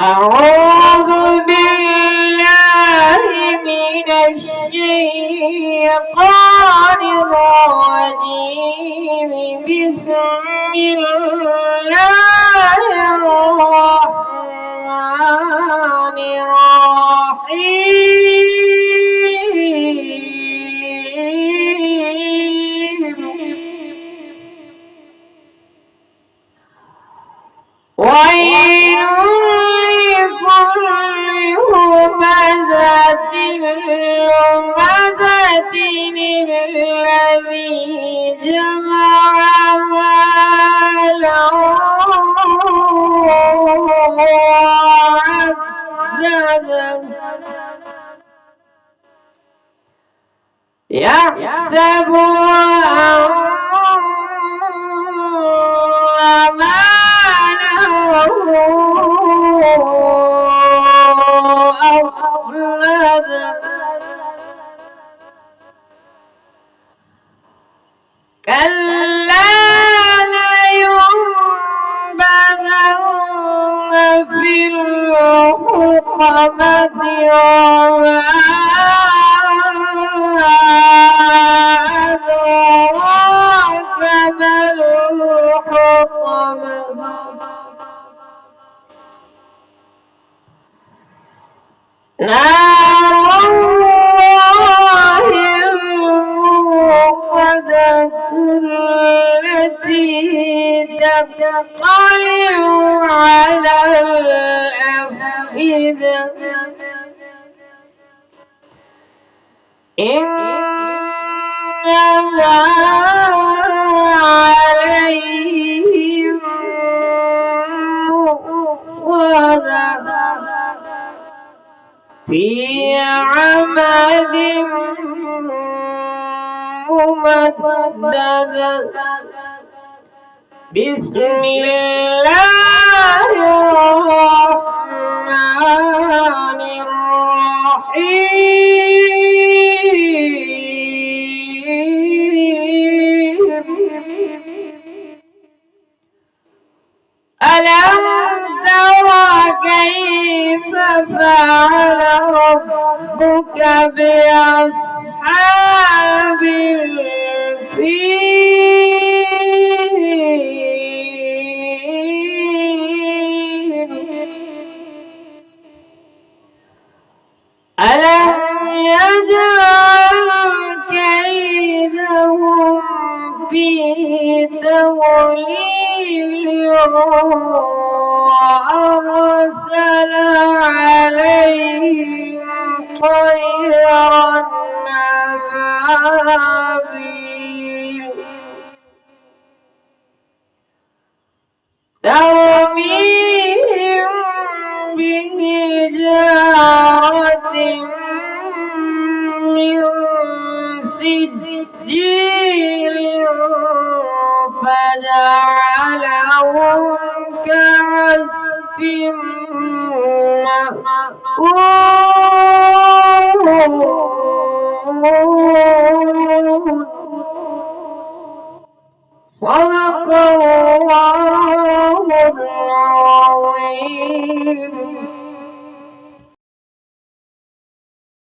أعوذ بالله من الشيطان الرجيم. بسم الله الرحمن الرحيم. ويل لكل همزة لمزة الذي جمع مالا وعدده يحسب أن كلا لينبذن في الحطمة وما أدراك ما الحطمة نار الله الموقدة التي تطلع على الأفئدة إنها عليهم مؤصدة في عمد ممددة. بسم الله الرحمن الرحيم. ألم تر كيف فعل ربك بأصحاب الفيل؟ ألم يجعل كيدهم في تضليل وأرسل عليهم طيرا أبابيل ترميهم بحجارة من سجيل فجعلهم كعصف مأكول.